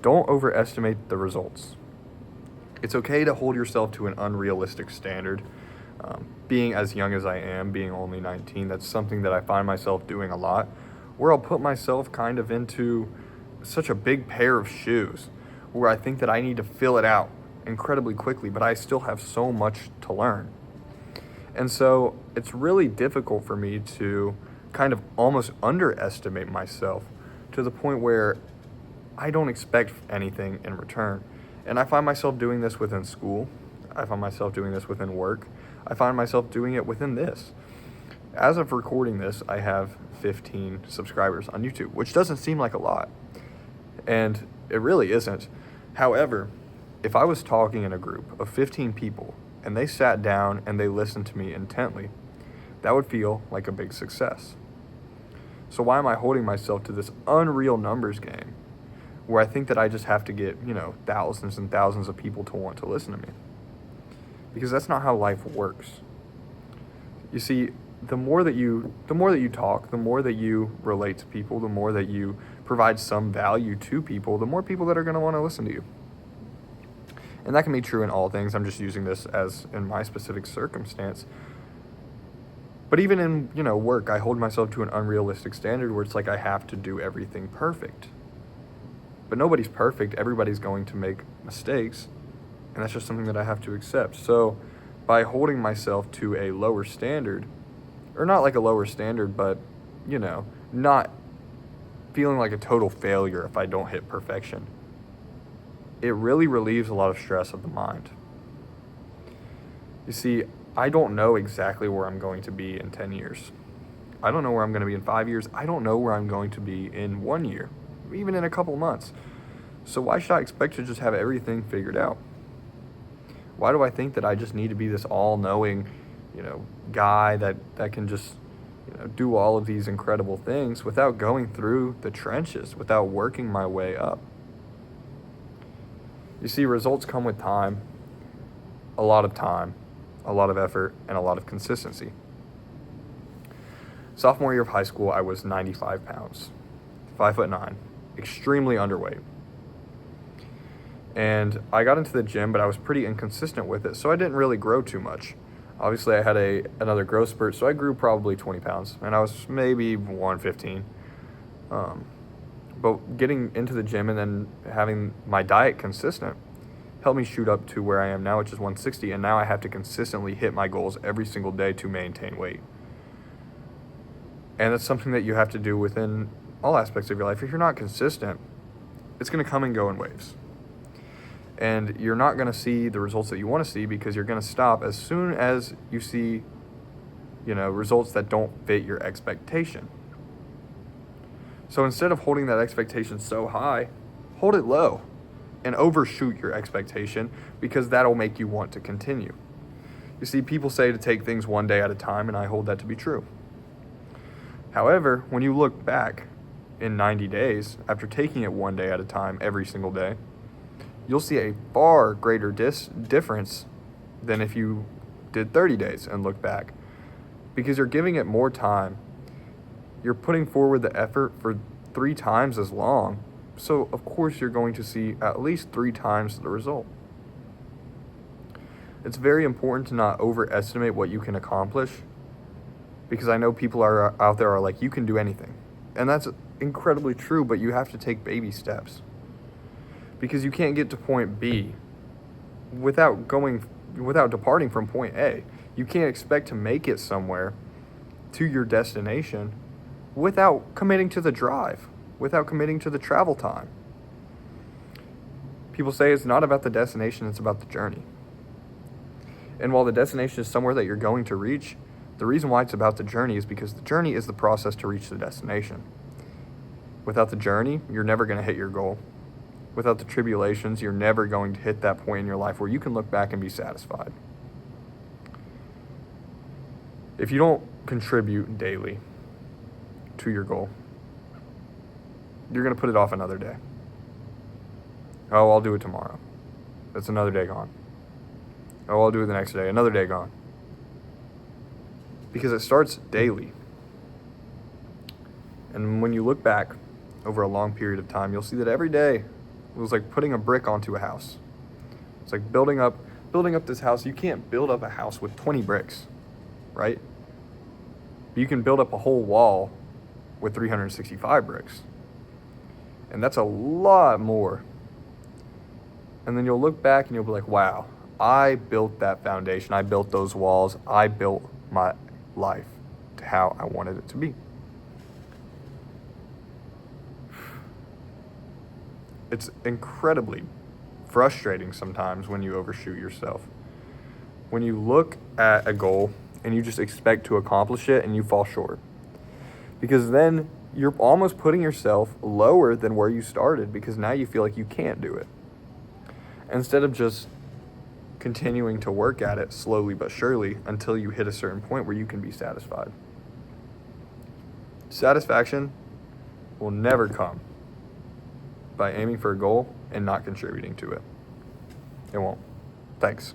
don't overestimate the results. It's okay to hold yourself to an unrealistic standard. Being as young as I am, being only 19, that's something that I find myself doing a lot, where I'll put myself kind of into such a big pair of shoes where I think that I need to fill it out incredibly quickly, but I still have so much to learn. And so it's really difficult for me to kind of almost underestimate myself to the point where I don't expect anything in return. And I find myself doing this within school. I find myself doing this within work. I find myself doing it within this. As of recording this, I have 15 subscribers on YouTube, which doesn't seem like a lot. And it really isn't. However, if I was talking in a group of 15 people and they sat down and they listened to me intently, that would feel like a big success. So why am I holding myself to this unreal numbers game where I think that I just have to get, thousands and thousands of people to want to listen to me? Because that's not how life works. You see, the more that you talk, the more that you relate to people, the more that you provide some value to people, the more people that are going to want to listen to you. And that can be true in all things. I'm just using this as in my specific circumstance. But even in, work, I hold myself to an unrealistic standard where it's like I have to do everything perfect. But nobody's perfect. Everybody's going to make mistakes. And that's just something that I have to accept. So by holding myself to a lower standard, or not like a lower standard, but, not feeling like a total failure if I don't hit perfection, it really relieves a lot of stress of the mind. You see, I don't know exactly where I'm going to be in 10 years. I don't know where I'm going to be in 5 years. I don't know where I'm going to be in 1 year, even in a couple months. So why should I expect to just have everything figured out? Why do I think that I just need to be this all-knowing, guy that can just, do all of these incredible things without going through the trenches, without working my way up? You see, results come with time, a lot of effort, and a lot of consistency. Sophomore year of high school, I was 95 pounds, 5'9", extremely underweight. And I got into the gym, but I was pretty inconsistent with it, so I didn't really grow too much. Obviously, I had another growth spurt, so I grew probably 20 pounds, and I was maybe 115. But getting into the gym and then having my diet consistent helped me shoot up to where I am now, which is 160, and now I have to consistently hit my goals every single day to maintain weight. And that's something that you have to do within all aspects of your life. If you're not consistent, it's going to come and go in waves. And you're not going to see the results that you want to see because you're going to stop as soon as you see, results that don't fit your expectation. So instead of holding that expectation so high, hold it low and overshoot your expectation, because that'll make you want to continue. You see, people say to take things one day at a time, and I hold that to be true. However, when you look back in 90 days, after taking it one day at a time every single day, you'll see a far greater difference than if you did 30 days and look back, because you're giving it more time. You're putting forward the effort for 3 times as long. So, of course, you're going to see at least 3 times the result. It's very important to not overestimate what you can accomplish, because I know people out there are like, you can do anything. And that's incredibly true, but you have to take baby steps. Because you can't get to point B without departing from point A. You can't expect to make it somewhere to your destination without committing to the drive, without committing to the travel time. People say it's not about the destination, it's about the journey. And while the destination is somewhere that you're going to reach, the reason why it's about the journey is because the journey is the process to reach the destination. Without the journey, you're never going to hit your goal. Without the tribulations, you're never going to hit that point in your life where you can look back and be satisfied. If you don't contribute daily to your goal, you're going to put it off another day. Oh, I'll do it tomorrow. That's another day gone. Oh, I'll do it the next day. Another day gone. Because it starts daily. And when you look back over a long period of time, you'll see that every day It was like putting a brick onto a house. It's like building up this house. You can't build up a house with 20 bricks, right? You can build up a whole wall with 365 bricks. And that's a lot more. And then you'll look back and you'll be like, wow, I built that foundation. I built those walls. I built my life to how I wanted it to be. It's incredibly frustrating sometimes when you overshoot yourself. When you look at a goal and you just expect to accomplish it and you fall short. Because then you're almost putting yourself lower than where you started because now you feel like you can't do it. Instead of just continuing to work at it slowly but surely until you hit a certain point where you can be satisfied. Satisfaction will never come by aiming for a goal and not contributing to it. It won't. Thanks.